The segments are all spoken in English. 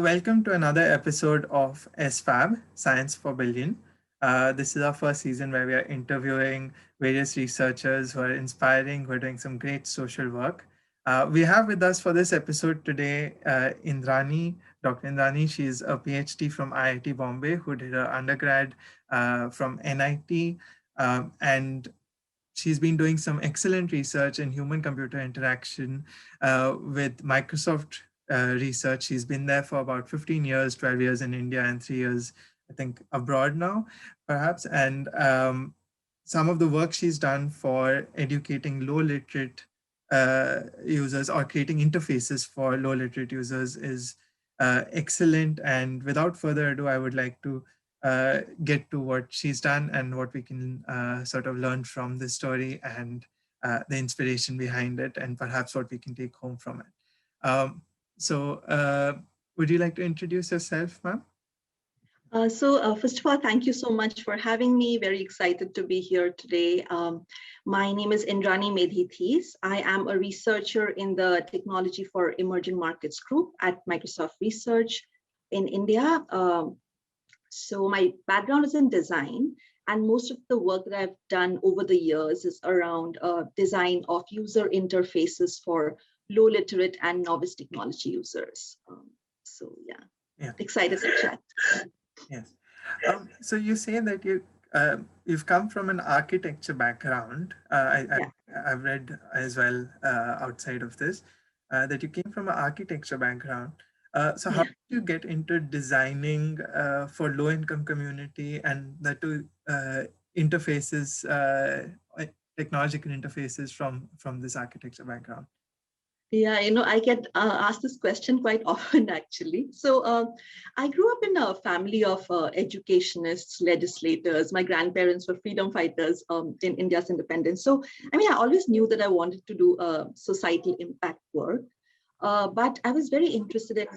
Welcome to another episode of SFAB, Science for Billion. This is our first season where we are interviewing various researchers who are inspiring, who are doing some great social work. We have with us for this episode today Indrani, Dr. Indrani. She's a PhD from IIT Bombay who did her undergrad from NIT, and she's been doing some excellent research in human computer interaction with Microsoft research. She's been there for about 15 years, 12 years in India, and 3 years, I think, abroad now, perhaps. And some of the work she's done for educating low literate users or creating interfaces for low literate users is excellent. And without further ado, I would like to get to what she's done and what we can sort of learn from this story and the inspiration behind it, and perhaps what we can take home from it. Would you like to introduce yourself, ma'am? First of all, thank you so much for having me. Very excited to be here today. My name is Indrani Medhi Thies. I am a researcher in the Technology for Emerging Markets group at Microsoft Research in India. So my background is in design, and most of the work that I've done over the years is around design of user interfaces for low literate and novice technology users. Yeah, excited to chat. Yes. So you say that you've come from an architecture background. I've read as well outside of this that you came from an architecture background. So how did you get into designing for low-income community and the two interfaces, technological interfaces from this architecture background? Yeah, I get asked this question quite often, actually. So I grew up in a family of educationists, legislators. My grandparents were freedom fighters in India's independence. So, I always knew that I wanted to do societal impact work. But I was very interested in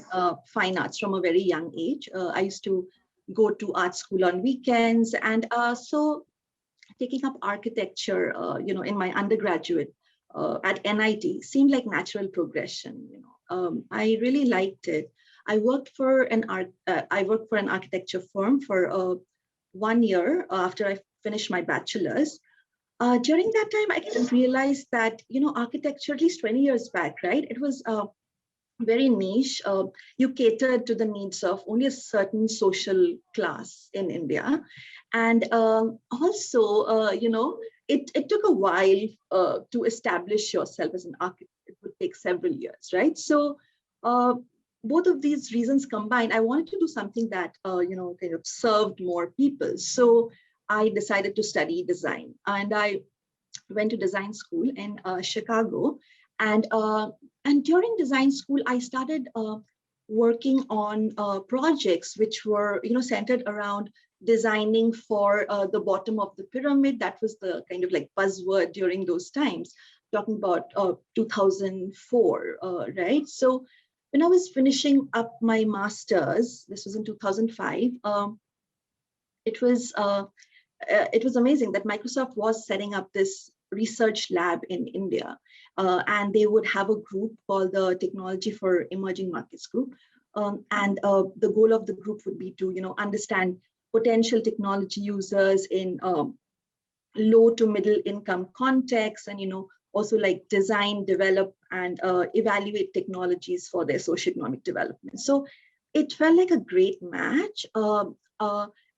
fine arts from a very young age. I used to go to art school on weekends. And so taking up architecture, in my undergraduate at NIT seemed like natural progression. I really liked it. I worked for an architecture firm for 1 year after I finished my bachelor's. During that time, I didn't realize that architecture, at least 20 years back, right? It was very niche. You catered to the needs of only a certain social class in India, and also, it took a while to establish yourself as an architect. It would take several years, right? So both of these reasons combined, I wanted to do something that kind of served more people. So I decided to study design, and I went to design school in Chicago. And during design school, I started working on projects which were centered around designing for the bottom of the pyramid. That was the kind of like buzzword during those times, talking about 2004, right? So when I was finishing up my master's, this was in 2005, it was amazing that Microsoft was setting up this research lab in India, and they would have a group called the Technology for Emerging Markets group, and the goal of the group would be to understand potential technology users in low to middle income contexts, and also like design, develop, and evaluate technologies for their socioeconomic development. So it felt like a great match.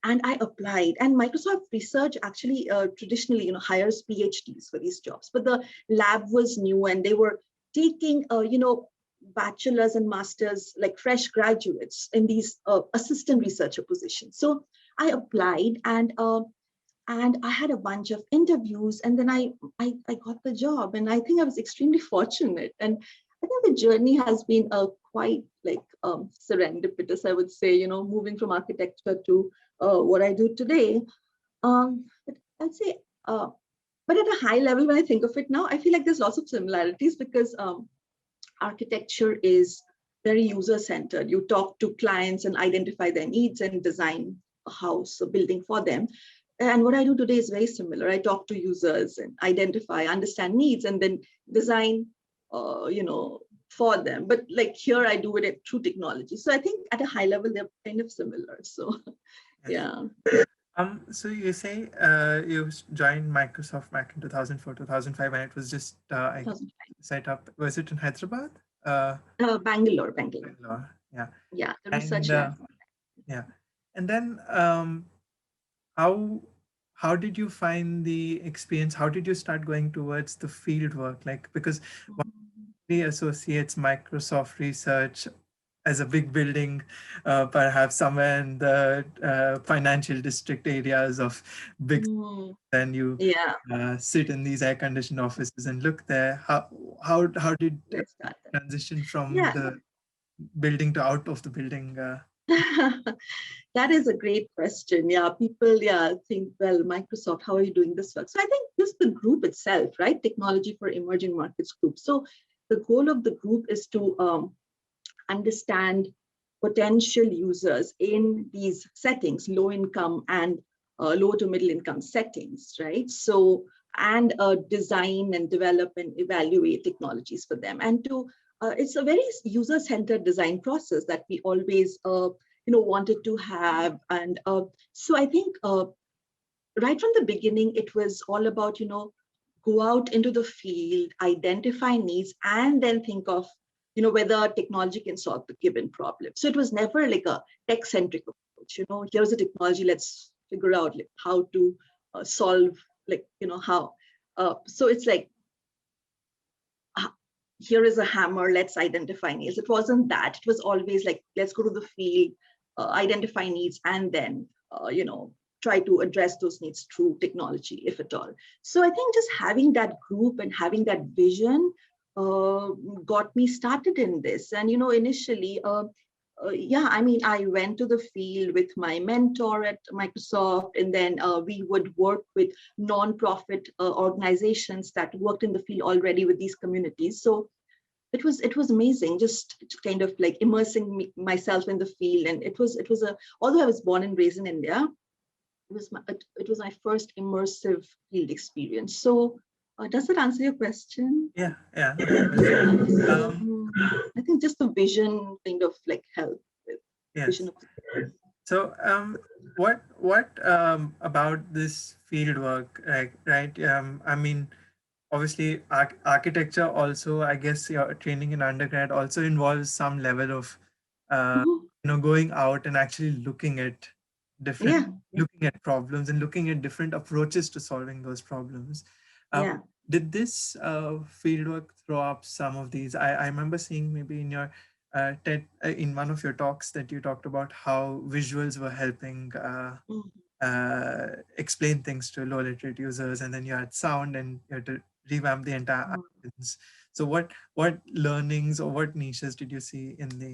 And I applied, and Microsoft Research actually traditionally, hires PhDs for these jobs, but the lab was new and they were taking, bachelor's and master's, like fresh graduates in these assistant researcher positions. So I applied, and I had a bunch of interviews, and then I got the job, and I think I was extremely fortunate. And I think the journey has been quite like serendipitous, I would say, moving from architecture to what I do today. But I'd say, but at a high level, when I think of it now, I feel like there's lots of similarities because architecture is very user-centered. You talk to clients and identify their needs and design a house, a building for them. And what I do today is very similar. I talk to users and identify, understand needs, and then design, for them. But like here, I do it through technology. So I think at a high level, they're kind of similar. So Yes. yeah, So you say you joined Microsoft back in 2004, 2005, and it was just I guess 2005. set up. Was it in Hyderabad? Uh, Bangalore. Bangalore. Yeah. Yeah, the And research lab. yeah. And then how how did you find the experience? How did you start going towards the field work? Like, because one really associates Microsoft research as a big building, perhaps somewhere in the financial district areas of big. Mm, Then you yeah, sit in these air conditioned offices and look there. How did let's start that. transition from Yeah. the building to out of the building? That is a great question. Yeah, people, yeah, think, well, Microsoft, how are you doing this work? So I think just the group itself, right? Technology for Emerging Markets Group. So the goal of the group is to understand potential users in these settings, low income and low to middle income settings, right? So, and design and develop and evaluate technologies for them. And to, it's a very user-centered design process that we always, wanted to have. And so I think right from the beginning, it was all about, go out into the field, identify needs, and then think of, whether technology can solve the given problem. So it was never like a tech-centric approach. Here's a technology, let's figure out like how to solve, like, how. So it's like, uh, here is a hammer, let's identify needs. It wasn't that. It was always like, let's go to the field, identify needs, and then, try to address those needs through technology, if at all. So I think just having that group and having that vision uh, got me started in this. And, initially, yeah, I mean, I went to the field with my mentor at Microsoft, and then we would work with non-profit organizations that worked in the field already with these communities. So it was amazing, just kind of like immersing myself in the field. And it was a, although I was born and raised in India, it was my first immersive field experience. So does that answer your question? Yeah, yeah, of course. So Um, I think just the vision kind of like helped with vision yes. of the. So, what about this field work, right? I mean, obviously, architecture also, I guess, your training in undergrad also involves some level of, uh, Mhm. going out and actually looking at different, Yeah, looking at problems and looking at different approaches to solving those problems. Uh, yeah. did this fieldwork throw up some of these? I remember seeing maybe in your TED, in one of your talks that you talked about how visuals were helping Mhm. explain things to low literate users, and then you had sound and you had to revamp the entire actions. So what learnings or what niches did you see in the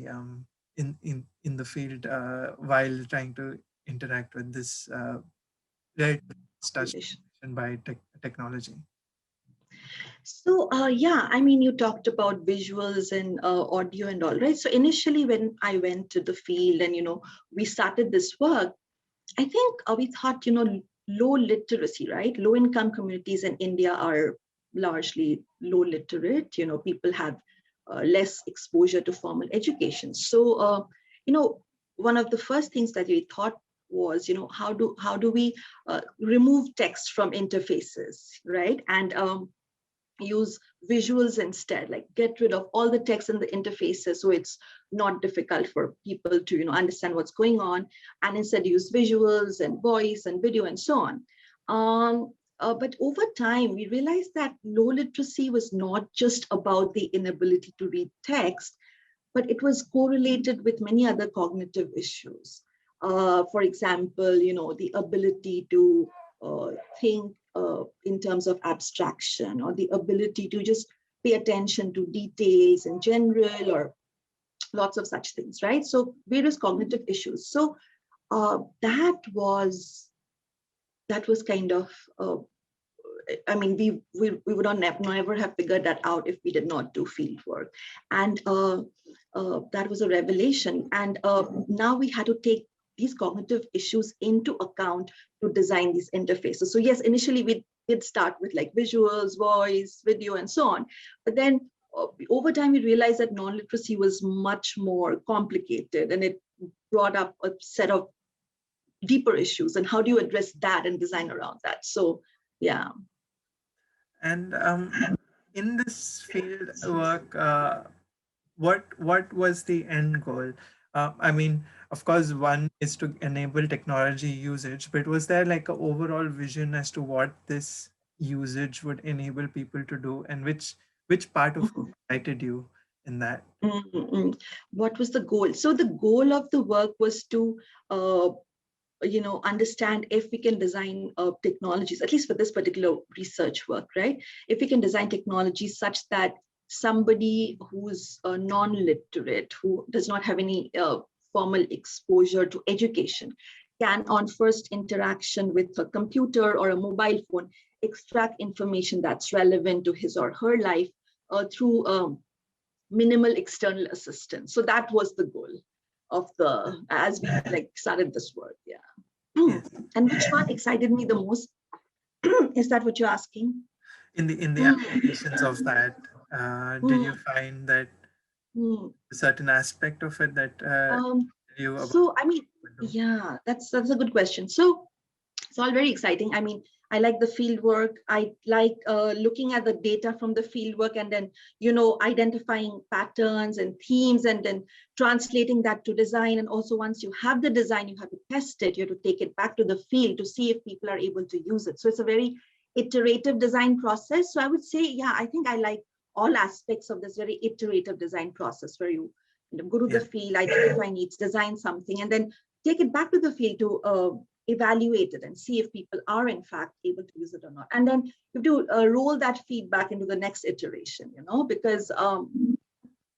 in the field while trying to interact with this very touch Population. by technology? So yeah, I mean, you talked about visuals and audio and all, right? So initially, when I went to the field and we started this work, I think we thought, low literacy, right? Low income communities in India are largely low literate. People have less exposure to formal education. So, one of the first things that we thought was, how do we remove text from interfaces, right? And use visuals instead, like get rid of all the text in the interfaces so it's not difficult for people to understand what's going on, and instead use visuals and voice and video and so on. But over time we realized that low literacy was not just about the inability to read text, but it was correlated with many other cognitive issues. For example, the ability to think in terms of abstraction, or the ability to just pay attention to details in general, or lots of such things, right? So various cognitive issues. So that was kind of I mean, we would not never have figured that out if we did not do field work. And that was a revelation. And now we had to take these cognitive issues into account to design these interfaces. So yes, initially we did start with like visuals, voice, video, and so on. But then over time, we realized that non-literacy was much more complicated, and it brought up a set of deeper issues. And how do you address that and design around that? So, yeah. And in this field work, what was the end goal? I mean, of course, one is to enable technology usage, but was there like an overall vision as to what this usage would enable people to do, and which part of it excited you in that? Mm-hmm. What was the goal? So the goal of the work was to understand if we can design technologies, at least for this particular research work, right? If we can design technologies such that somebody who's non-literate, who does not have any formal exposure to education, can on first interaction with a computer or a mobile phone extract information that's relevant to his or her life through minimal external assistance. So that was the goal of the, as we like started this work. Yeah. Yes. And which one excited me the most? Is that what you're asking? In the Mm, applications of that, did you mm, find that mm. a certain aspect of it that Um, you about so I mean, would do? yeah, that's a good question. So it's all very exciting. I mean, I like the field work. I like looking at the data from the field work, and then identifying patterns and themes, and then translating that to design. And also, once you have the design, you have to test it. You have to take it back to the field to see if people are able to use it. So it's a very iterative design process. So I would say, yeah, I think I like all aspects of this very iterative design process, where you go to the Yes. field, identify needs, design something, and then take it back to the field to evaluate it and see if people are in fact able to use it or not. And then you have to roll that feedback into the next iteration, because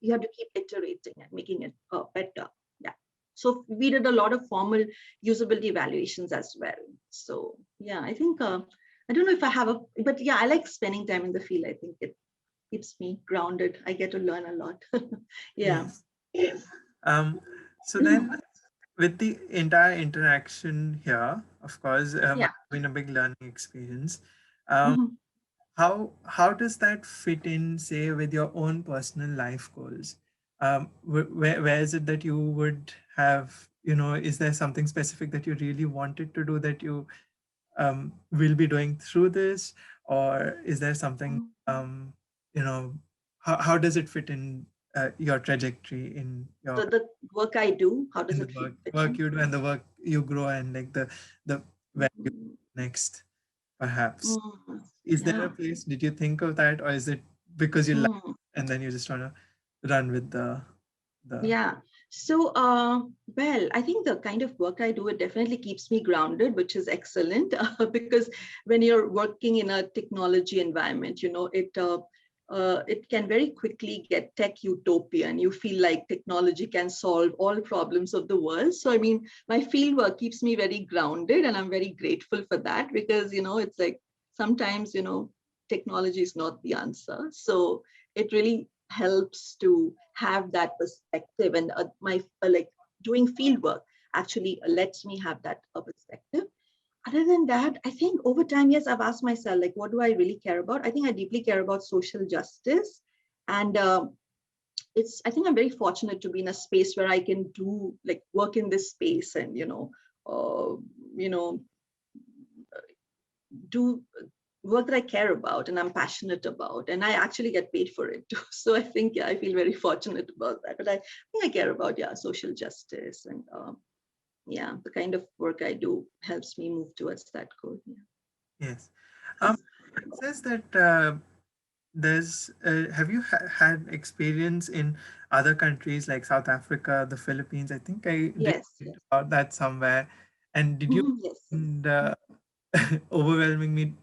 you have to keep iterating and making it better. Yeah. So we did a lot of formal usability evaluations as well. So yeah, I think I don't know if I have but yeah, I like spending time in the field. I think it keeps me grounded. I get to learn a lot. Yeah. Yes. So then, with the entire interaction here, of course, Yeah. it's been a big learning experience. Um, Mhm. how does that fit in, say, with your own personal life goals? Where is it that you would have, is there something specific that you really wanted to do that you will be doing through this, or is there something, you know, how does it fit in your trajectory in your The work I do, how does in the it fit work in? you do and the work you grow, and like the where you Mm, next, perhaps? Is there a yeah. place, did you think of that, or is it because you like Mm, and then you just want to run with the yeah. So, well, I think the kind of work I do, it definitely keeps me grounded, which is excellent because when you're working in a technology environment, it can very quickly get tech utopian. You feel like technology can solve all problems of the world. So, I mean, my field work keeps me very grounded, and I'm very grateful for that because, it's like sometimes, technology is not the answer. So it really helps to have that perspective, and my like doing field work actually lets me have that perspective. Other than that, I think over time, yes, I've asked myself, like, what do I really care about? I think I deeply care about social justice, and I think I'm very fortunate to be in a space where I can do like work in this space, and uh, you know do work that I care about and I'm passionate about, and I actually get paid for it too. So I think, yeah, I feel very fortunate about that. But I think I care about, yeah, social justice, and yeah, the kind of work I do helps me move towards that goal. Yeah. yes. It says that there's have you had experience in other countries like South Africa, the Philippines? I think I did Yes, read yes. about that somewhere. And did you Mhm, yes. find overwhelmingly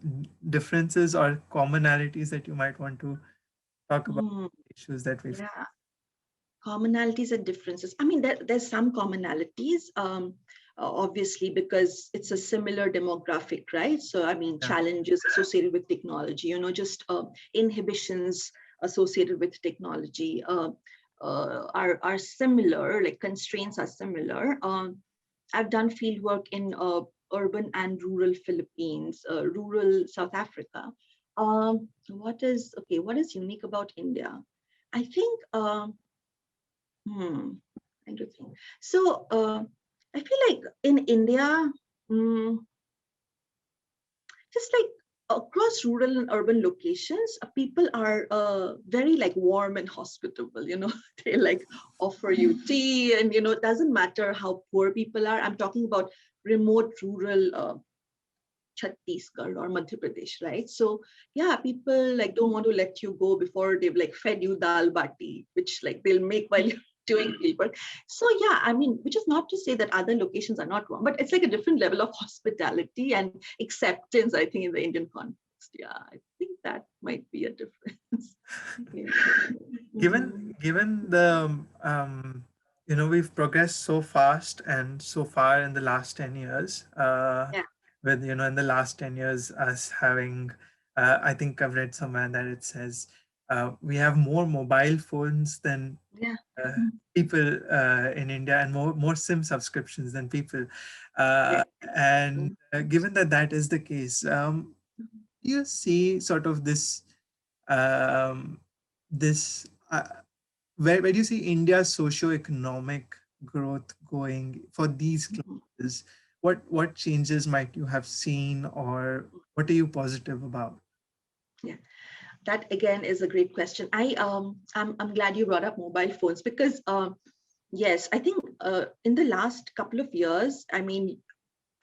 differences or commonalities that you might want to talk about, Mm, issues that we've? yeah. Commonalities and differences. I mean, there's some commonalities, obviously, because it's a similar demographic, right? So, I mean, Yeah. challenges associated with technology, just inhibitions associated with technology are similar, like constraints are similar. I've done field work in urban and rural Philippines, rural South Africa. What is unique about India? I think, trying to think. So I feel like in India, um, just like across rural and urban locations, people are very like warm and hospitable. They like offer you tea, and it doesn't matter how poor people are. I'm talking about remote rural Chhattisgarh or Madhya Pradesh, right? So yeah, people like don't want to let you go before they've like fed you dal bati, which like they'll make while you're doing field work. So yeah, I mean, which is not to say that other locations are not wrong, but it's like a different level of hospitality and acceptance, I think, in the Indian context. Yeah, I think that might be a difference. Yeah. Given the we've progressed so fast and so far in the last 10 years, Yeah. with in the last 10 years us having, I think I've read somewhere that it says we have more mobile phones than Yeah. uh, Mhm. people in India, and more SIM subscriptions than people. Uh, Correct. and Mhm. given that that is the case, do you see sort of um, this where do you see India's socioeconomic growth going for these Mhm. classes? What changes might you have seen, or what are you positive about? Yeah. That again is a great question. I'm glad you brought up mobile phones because yes, I think in the last couple of years, I mean,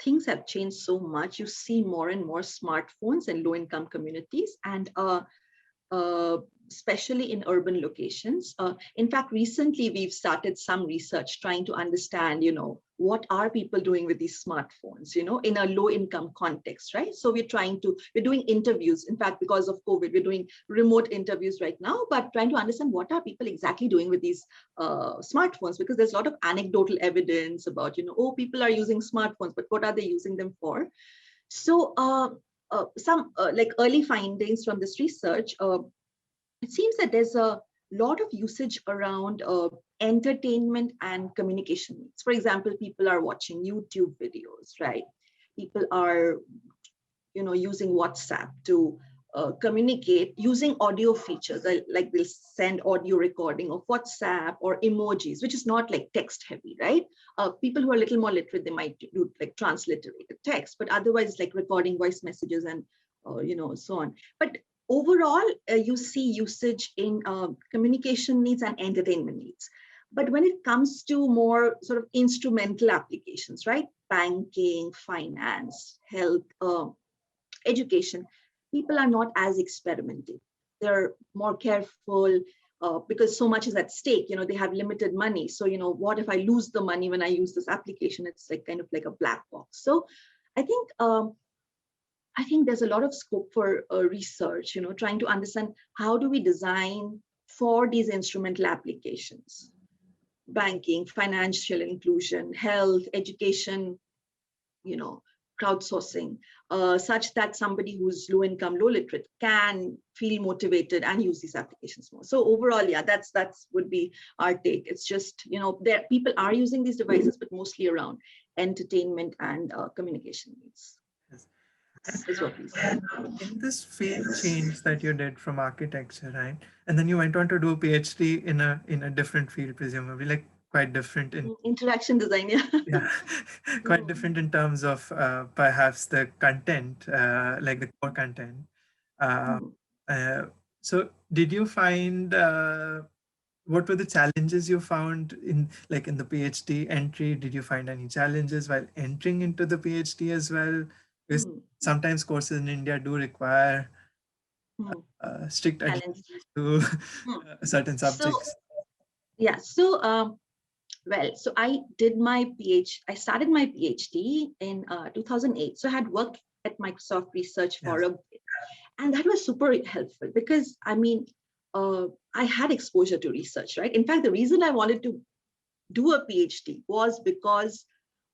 things have changed so much. You see more and more smartphones in low income communities, and uh, especially in urban locations. In fact, recently we've started some research trying to understand, what are people doing with these smartphones, in a low income context, right? So we're doing interviews. In fact, because of COVID, we're doing remote interviews right now, but trying to understand what are people exactly doing with these smartphones, because there's a lot of anecdotal evidence about, oh, people are using smartphones, but what are they using them for? So some like early findings from this research, it seems that there's a lot of usage around entertainment and communication needs. For example, people are watching YouTube videos, right? People are, using WhatsApp to communicate using audio features. Like they'll send audio recording of WhatsApp or emojis, which is not like text heavy, right? People who are a little more literate, they might do like transliterated text, but otherwise like recording voice messages and so on. But overall, you see usage in communication needs and entertainment needs. But when it comes to more sort of instrumental applications, right? Banking, finance, health, education, people are not as experimental. They're more careful because so much is at stake. They have limited money. So, what if I lose the money when I use this application? It's like kind of like a black box. So, I think I think there's a lot of scope for research. Trying to understand how do we design for these instrumental applications, banking, financial inclusion, health, education, you know crowdsourcing, such that somebody who's low income, low literate can feel motivated and use these applications more. So overall, yeah, that's would be our take. It's just, there people are using these devices, but mostly around entertainment and communication needs. Yes. Is what we see. In this field change that you did from architecture, right? And then you went on to do a PhD in a different field, presumably, like quite different in Interaction design, yeah. yeah, quite different in terms of perhaps the content, like the core content. Uh, Hmm. uh, so, did you find what were the challenges you found in like in the PhD entry? Did you find any challenges while entering into the PhD as well? Because Hmm. sometimes courses in India do require Hmm. strict adherence Challenge. to Hmm. certain So subjects. yeah, so well, so I started my PhD in 2008. So I had worked at Microsoft Research for Yes. a bit, and that was super helpful because I mean, I had exposure to research, right? In fact, the reason I wanted to do a PhD was because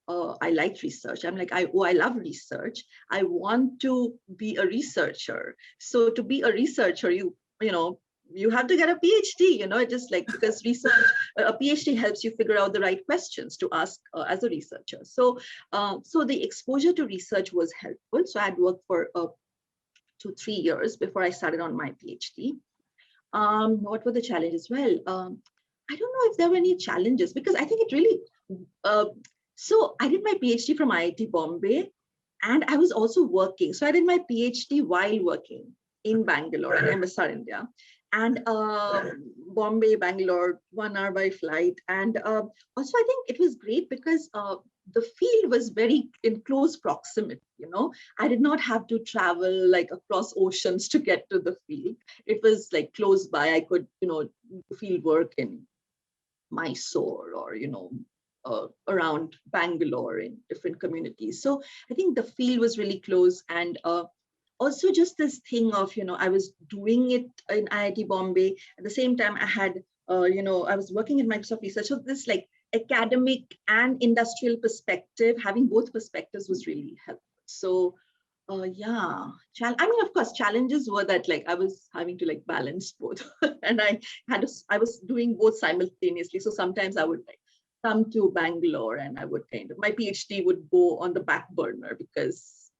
I liked research. I'm like, I love research. I want to be a researcher. So to be a researcher, you have to get a PhD. Just like because research, a PhD helps you figure out the right questions to ask as a researcher. So the exposure to research was helpful. So I had worked for 2-3 years before I started on my PhD. What were the challenges? Well, I don't know if there were any challenges because I think it really. Uh, so I did my PhD from IIT Bombay, and I was also working. So I did my PhD while working in Bangalore in MSR India, and Bombay, Bangalore, 1 hour by flight. And also, I think it was great because the field was very in close proximity. I did not have to travel like across oceans to get to the field. It was like close by. I could, do field work in Mysore or around Bangalore in different communities. So I think the field was really close, and also just this thing of I was doing it in IIT Bombay at the same time I had I was working at Microsoft Research. So this like academic and industrial perspective, having both perspectives was really helpful. So yeah, I mean, of course, challenges were that like I was having to like balance both, and I was doing both simultaneously. So sometimes I would like come to Bangalore, and I would my PhD would go on the back burner because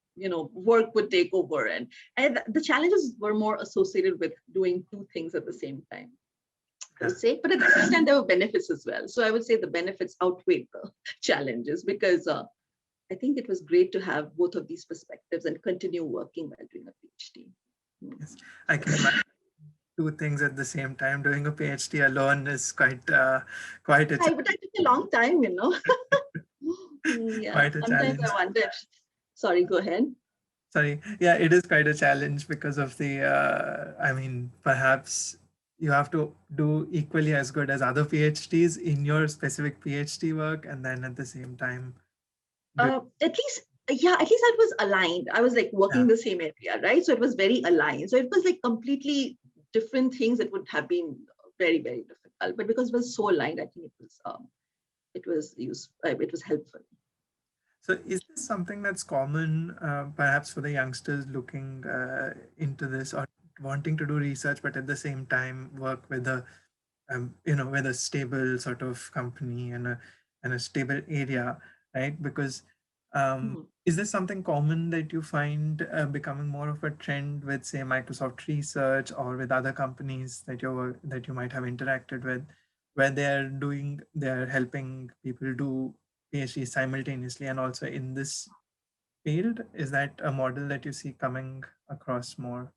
work would take over, and the challenges were more associated with doing two things at the same time. I would say, but at the same time, there were benefits as well. So I would say the benefits outweighed the challenges because I think it was great to have both of these perspectives and continue working while doing a PhD. Yes, I can imagine two things at the same time. Doing a PhD alone is quite a But that took a long time. Yeah, quite a sometimes challenge. I wonder. Sorry, go ahead. Sorry, yeah, it is quite a challenge because of the. I mean, perhaps you have to do equally as good as other PhDs in your specific PhD work, and then at the same time, do At least, yeah, at least I was aligned. I was like working yeah, the same area, right? So it was very aligned. So it was like completely different things that would have been very, very difficult. But because it was so aligned, I think it was it was helpful. So, is this something that's common, perhaps for the youngsters looking into this or wanting to do research, but at the same time work with with a stable sort of company and a stable area, right? Because Mhm. is this something common that you find becoming more of a trend with, say, Microsoft Research or with other companies that you might have interacted with, where they're helping people do PhD simultaneously and also in this field? Is that a model that you see coming across more?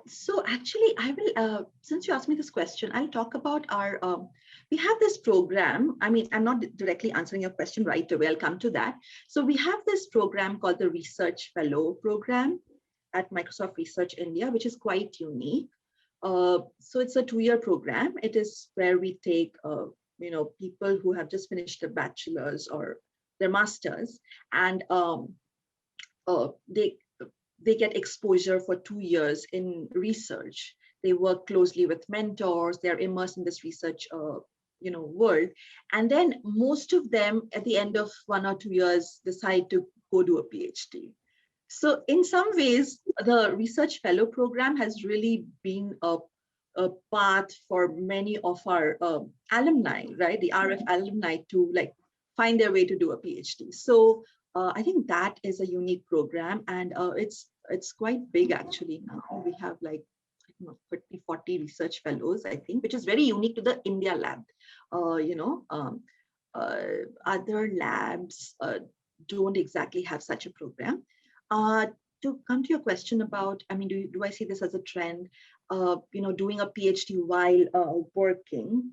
So actually, I will, since you asked me this question, I'll talk about we have this program. I mean, I'm not directly answering your question right away. I'll come to that. So we have this program called the Research Fellow Program at Microsoft Research India, which is quite unique. So it's a 2-year program. It is where we take, people who have just finished their bachelor's or their master's, and they get exposure for 2 years in research. They work closely with mentors. They're immersed in this research, world. And then most of them, at the end of 1 or 2 years, decide to go do a PhD. So in some ways, the Research Fellow program has really been a path for many of our alumni, right? The RF alumni to like find their way to do a PhD. So I think that is a unique program, and it's quite big actually. Now we have like 30, 40 research fellows, I think, which is very unique to the India lab. Uh, you know, um, Other labs don't exactly have such a program. Uh, to come to your question about, I mean, do I see this as a trend? Doing a PhD while working.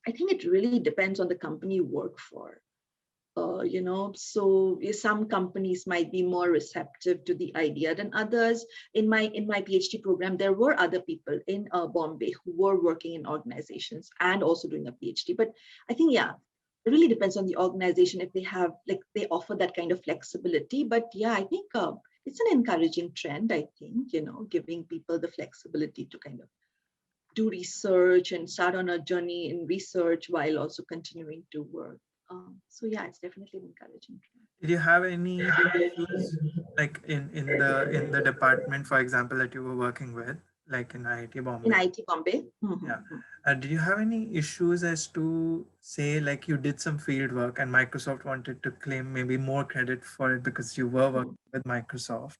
I think it really depends on the company you work for. So some companies might be more receptive to the idea than others. In my PhD program, there were other people in Bombay who were working in organizations and also doing a PhD. But I think, yeah, it really depends on the organization if they have like they offer that kind of flexibility. But yeah, I think it's an encouraging trend. I think giving people the flexibility to kind of do research and start on a journey in research while also continuing to work. So yeah, it's definitely an encouraging Did you have any issues like in the department, for example, that you were working with, like in IIT in Bombay? IIT Bombay. Yeah. Mhm. Did you have any issues as to, say, like you did some field work and Microsoft wanted to claim maybe more credit for it because you were Mhm. working with Microsoft,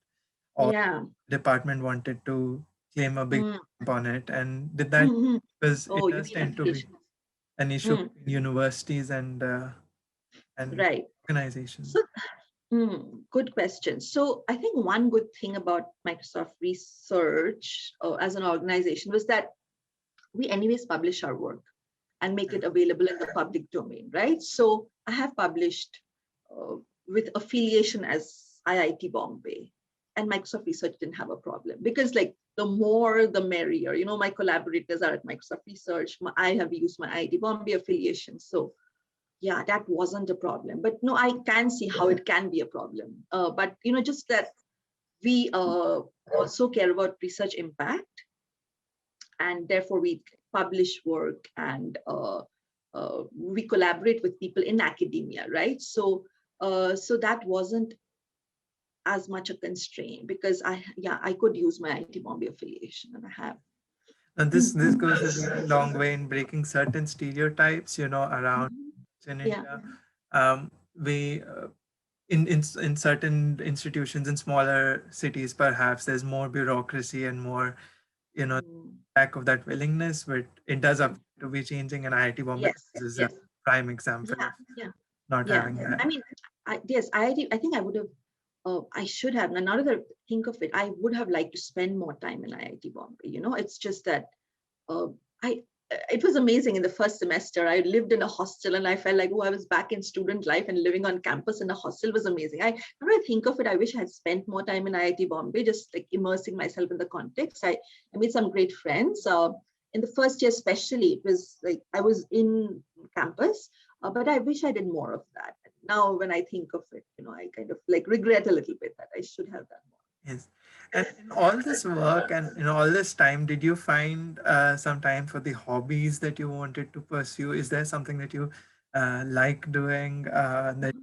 or Yeah. department wanted to claim a big Mm. stamp on it. And did that, Mhm. because Oh, it you does mean tend to be application? an issue Mm. between universities and Right. organizations. So, good question. So, I think one good thing about Microsoft Research as an organization was that we, anyways, publish our work and make Yeah. it available in the public domain, right? So, I have published uh, with affiliation as IIT Bombay, and Microsoft Research didn't have a problem because, like, the more the merrier. You know, my collaborators are at Microsoft Research. I have used my IIT Bombay affiliation, so yeah, that wasn't a problem. But no, I can see how it can be a problem. But just that we also care about research impact, and therefore we publish work, and we collaborate with people in academia, right? So that wasn't as much a constraint because I could use my IT Bombay affiliation, and I have. And this goes a really long way in breaking certain stereotypes, around Mhm. in Yeah. India. We in certain institutions in smaller cities, perhaps there's more bureaucracy and more, you know, Mm. lack of that willingness. But it does Mm. appear to be changing, and IIT Bombay Yes. is a Yes. prime example Yeah. of Yeah. not Yeah. having that. I mean, yes, I think I would have. I should have. Now that I think of it, I would have liked to spend more time in IIT Bombay. It's just that uh, I. It was amazing in the first semester. I lived in a hostel, and I felt like, oh, I was back in student life, and living on campus in a hostel was amazing. Now that I think of it, I wish I had spent more time in IIT Bombay, just like immersing myself in the context. I made some great friends. In the first year, especially, it was like I was in campus, but I wish I did more of that. Now, when I think of it, I kind of like regret a little bit that I should have done more. Yes. And in all this work and in all this time, did you find some time for the hobbies that you wanted to pursue? Is there something that you like doing that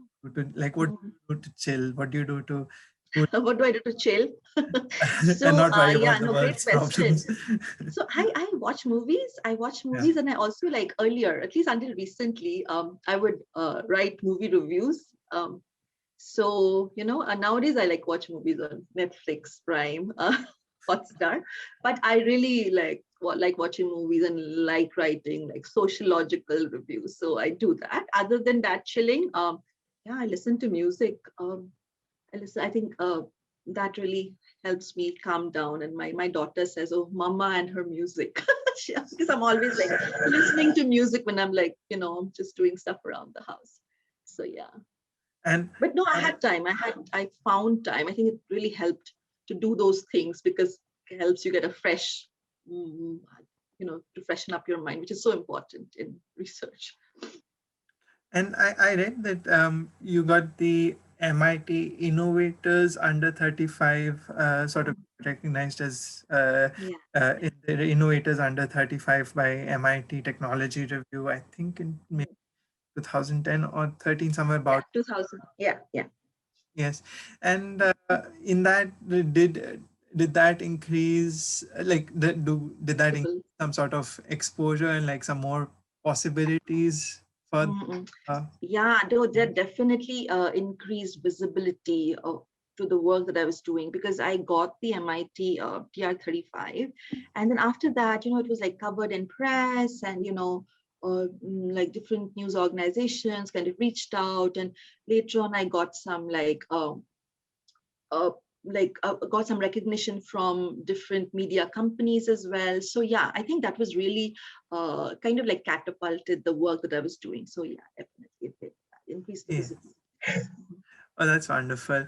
like what do Mhm. you do to chill? What do you do to cool What do I do to chill? and So, not worry yeah, about the no, great world's question. problems? So I watch movies. I watch Yeah. movies, and I also, like, earlier, at least until recently, I would write movie reviews. So nowadays I like watch movies on Netflix, Prime, Hotstar. But I really like watching movies and like writing like sociological reviews. So I do that. Other than that, chilling. Yeah, I listen to music. I think that really helps me calm down. And my daughter says, "Oh, Mama and her music," because I'm always like listening to music when I'm like just doing stuff around the house. So yeah. And But no, I uh, had time. I found time. I think it really helped to do those things because it helps you get a fresh, mm, to freshen up your mind, which is so important in research. I read that you got the MIT Innovators under 35 sort of Mm. recognized as Yeah. the Innovators under 35 by MIT Technology Review, I think in maybe Mm. 2010 or 13, somewhere Yeah, about. 2000. Yeah, yeah. Yes. And in that, did that increase, like, did that increase Visible. some sort of exposure and like some more possibilities for Mm-mm. uh, Yeah, no, that definitely increased visibility to the work that I was doing because I got the MIT TR35. And then after that, it was like covered in press and, like different news organizations kind of reached out. And later on, I got some uh, got some recognition from different media companies as well. So yeah, I think that was really kind of like catapulted the work that I was doing. So yeah, definitely it did increase the yeah. visibility. Oh, that's wonderful.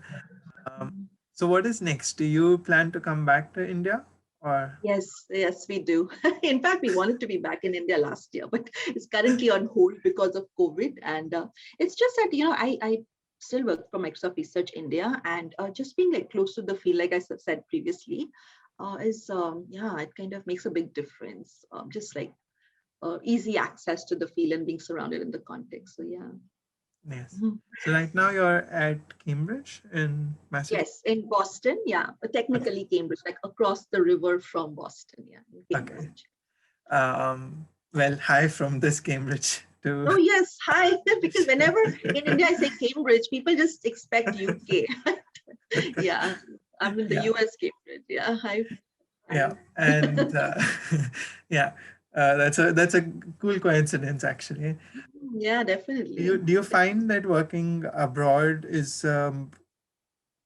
Um, Mhm. so what is next? Do you plan to come back to India or? Yes, yes, we do. In fact, we wanted to be back in India last year, but it's currently on hold because of COVID. And it's just that, I still work for Microsoft Research India, and just being like close to the field, like I said previously, is, yeah, it kind of makes a big difference. Just like easy access to the field and being surrounded in the context. So yeah. Yes. Mhm. So right now you're at Cambridge in Massachusetts. Yes, in Boston, yeah, but Okay. technically Cambridge, like across the river from Boston, yeah, in Okay. Cambridge. Well, hi from this Cambridge to. Oh yes, hi. Because whenever in India I say Cambridge, people just expect UK. Yeah, I'm in the Yeah. US Cambridge. Yeah, hi. Yeah, and yeah, that's a cool coincidence actually. Yeah, Do you definitely. do you find that working abroad is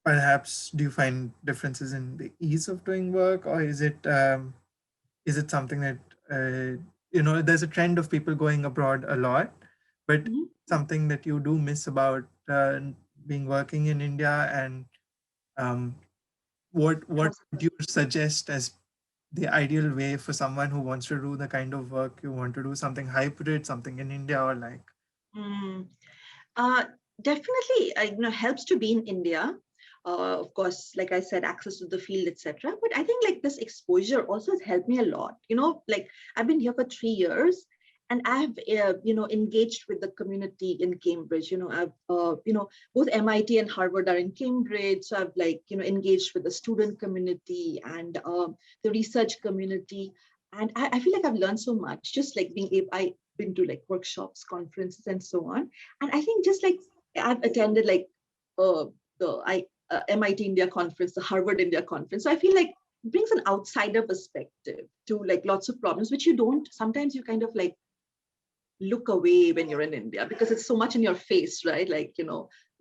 perhaps, do you find differences in the ease of doing work, or is it something that there's a trend of people going abroad a lot, but Mhm. something that you do miss about being working in India, and um, what would you Absolutely. suggest as the ideal way for someone who wants to do the kind of work you want to do, something hybrid, something in India, or like? Mm. Uh, Definitely, helps to be in India. Of course, like I said, access to the field, etc. But I think like this exposure also has helped me a lot. Like I've been here for 3 years, and I've engaged with the community in Cambridge. I've both MIT and Harvard are in Cambridge, so I've like engaged with the student community and the research community, and I feel like I've learned so much just like being able. I've been to like workshops, conferences, and so on, and I think just like I've attended like uh, the MIT India conference, the Harvard India conference. So I feel like it brings an outsider perspective to like lots of problems, which you don't, sometimes you kind of like look away when you're in India because it's so much in your face, right? Like,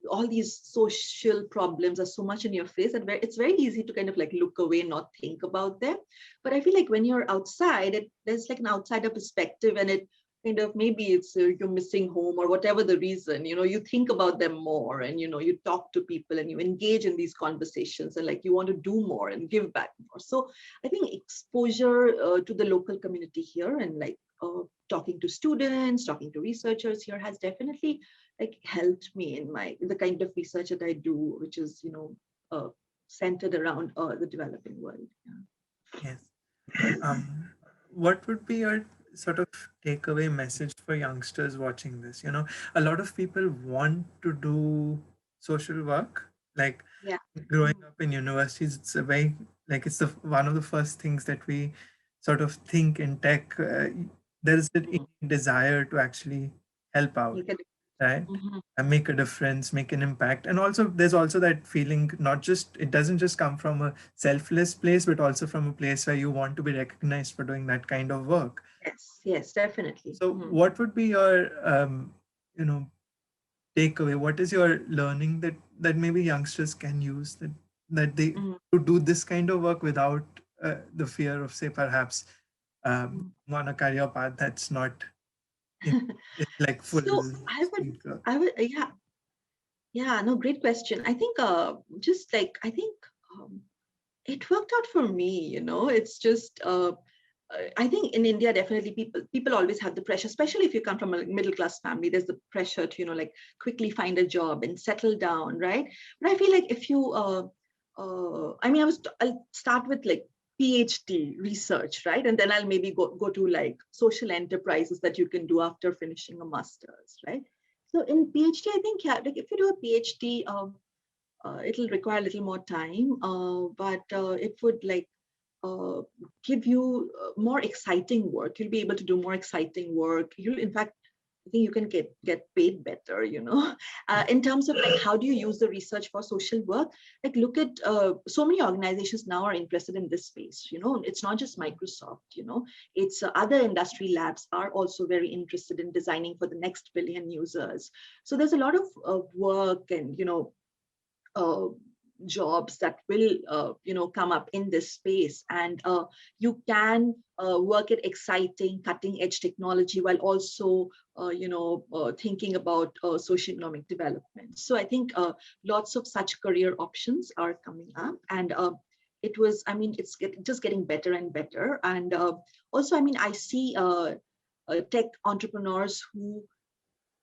all these social problems are so much in your face that it's very easy to kind of like look away, not think about them. But I feel like when you're outside, there's like an outsider perspective, and it kind of, maybe it's you're missing home or whatever the reason, you think about them more, and you talk to people and you engage in these conversations, and like you want to do more and give back more. So I think exposure to the local community here, and like talking to students, talking to researchers here has definitely like helped me in the kind of research that I do, which is centered around the developing world. Yeah. Yes. um, what would be your sort of takeaway message for youngsters watching this? A lot of people want to do social work, like Yeah. growing Mhm. up in universities. It's a very, like, it's the one of the first things that we sort of think in tech. There is a Mhm. desire to actually help out, You can. right? Mhm. And make a difference, make an impact. And also there's also that feeling, not just, it doesn't just come from a selfless place, but also from a place where you want to be recognized for doing that kind of work. Yes, yes, definitely. So Mhm. what would be your you know takeaway? What is your learning that maybe youngsters can use, that they Mhm. to do this kind of work without the fear of, say, perhaps Mhm. on a career path that's not in, like full So I would, speed growth? yeah, yeah, no, great question. I think, just like, I think um, it worked out for me, it's just, I think in India, definitely people always have the pressure, especially if you come from a middle class family. There's the pressure to like quickly find a job and settle down, right? But I feel like if you, I mean, I'll start with like PhD research, right? And then I'll maybe go to like social enterprises that you can do after finishing a master's, right? So in PhD, I think, yeah, like if you do a PhD, it'll require a little more time, but it would like uh, give you more exciting work. You'll be able to do more exciting work. You'll, in fact, I think you can get paid better. In terms of like how do you use the research for social work? Like look at so many organizations now are interested in this space. It's not just Microsoft. It's other industry labs are also very interested in designing for the next billion users. So there's a lot of work and uh, jobs that will come up in this space, and you can work at exciting cutting edge technology while also thinking about socioeconomic development. So I think lots of such career options are coming up, and it was, I mean, just getting better and better. And also, I mean, I see tech entrepreneurs who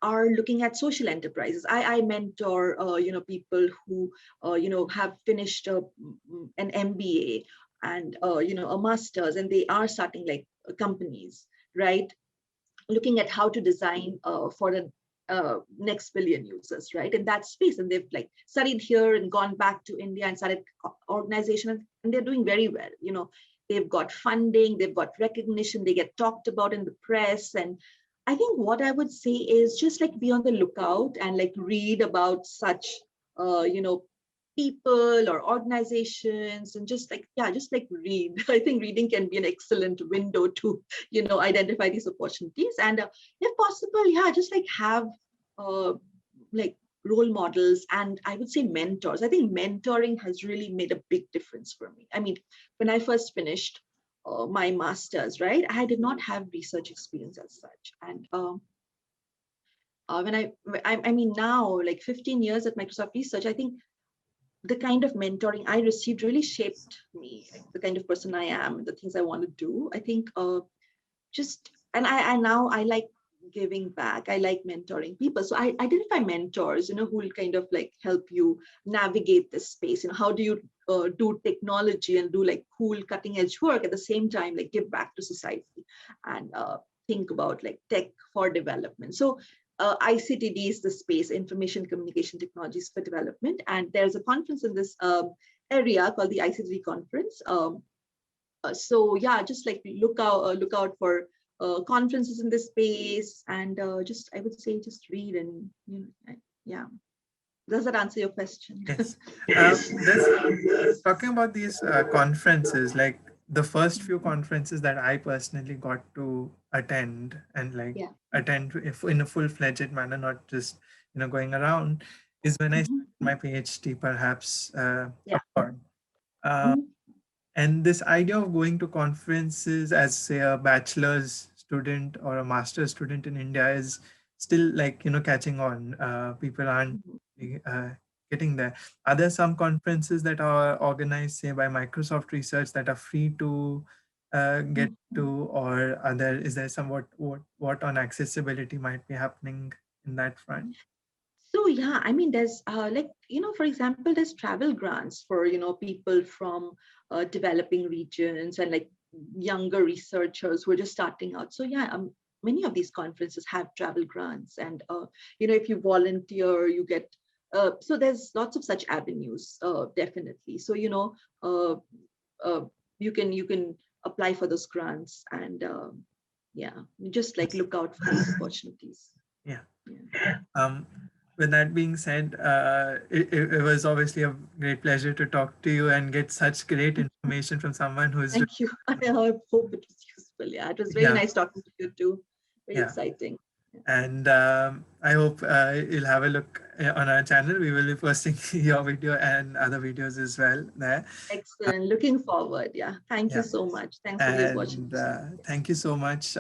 are looking at social enterprises. I mentor people who have finished an MBA and a master's, and they are starting like companies, right? Looking at how to design for the next billion users, right? In that space, and they've like studied here and gone back to India and started organization, and they're doing very well. They've got funding, they've got recognition, they get talked about in the press. And I think what I would say is just like be on the lookout and like read about such uh, you know people or organizations, and just like, yeah, just like read. I think reading can be an excellent window to, identify these opportunities. And if possible, yeah, just like have uh, like role models, and I would say mentors. I think mentoring has really made a big difference for me. I mean, when I first finished my master's, right, I did not have research experience as such. And when I mean, now, like 15 years at Microsoft Research, I think the kind of mentoring I received really shaped me, like the kind of person I am, the things I want to do. I think just, and I now I like giving back. I like mentoring people. So I identify mentors, who will kind of like help you navigate this space. How do you do technology and do like cool cutting edge work at the same time, like give back to society and think about like tech for development. So ICTD is the space, Information Communication Technologies for Development. And there's a conference in this area called the ICTD conference. So yeah, just like look out for conferences in this space, and just, I would say, just read, and yeah. Does that answer your question? Yes. Talking about these conferences, like the first few conferences that I personally got to attend and like Yeah. attend if in a full-fledged manner, not just going around, is when I Mhm. started my PhD, perhaps Yeah. abroad. Uh, Mhm. and this idea of going to conferences as, say, a bachelor's student or a master's student in India is still like, catching on. People aren't Mhm. uh, getting there. Are there some conferences that are organized, say, by Microsoft Research that are free to get Mhm. to, or is there some what on accessibility might be happening in that front? So yeah, I mean, there's like, for example, there's travel grants for people from developing regions, and like younger researchers who are just starting out. So yeah, many of these conferences have travel grants, and if you volunteer, you get. So there's lots of such avenues, definitely. So uh, uh, you can apply for those grants, and yeah, just like Yes. look out for these opportunities. Yeah. Yeah. Um, with that being said, it was obviously a great pleasure to talk to you and get such great information from someone who is doing. Thank you. I hope it was useful. Yeah, it was very Yeah, nice talking to you too. Very yeah. exciting. Yeah. And I hope you'll have a look on our channel. We will be posting your video and other videos as well there. Uh, Excellent. Looking forward. Yeah. Thank you yeah. so much. Thanks for the And opportunity. thank you so much.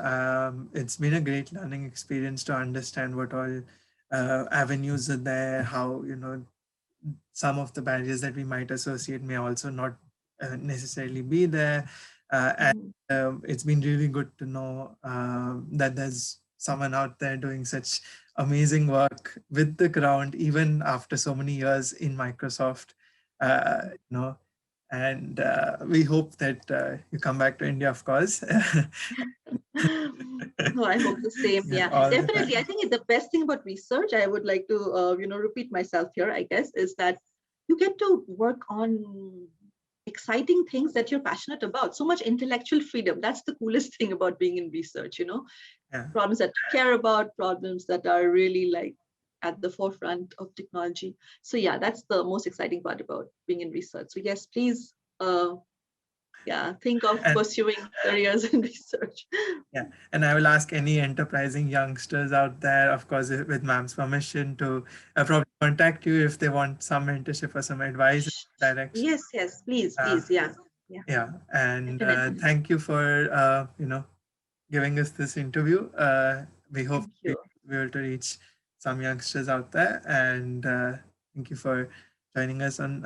It's been a great learning experience to understand what all avenues are there, how, some of the barriers that we might associate may also not necessarily be there. And Mhm. it's been really good to know that there's someone out there doing such amazing work with the ground, even after so many years in Microsoft. You know, and we hope that you come back to India, of course. No, I hope the same. Yeah, Yeah, all the definitely. I time. think the best thing about research, I would like to, repeat myself here, I guess, is that you get to work on exciting things that you're passionate about. So much intellectual freedom. That's the coolest thing about being in research, Yeah. problems that you care about, problems that are really like at the forefront of technology. So yeah, that's the most exciting part about being in research. So yes, please, yeah, think of And pursuing careers in research. yeah, and I will ask any enterprising youngsters out there, of course, with ma'am's permission, to probably contact you if they want some mentorship or some advice in that direction. Yes, yes, please, Uh, please. Yeah, yeah, yeah, and definitely. thank you for giving us this interview. We hope Thank we you. will be able to reach some youngsters out there, and thank you for joining us on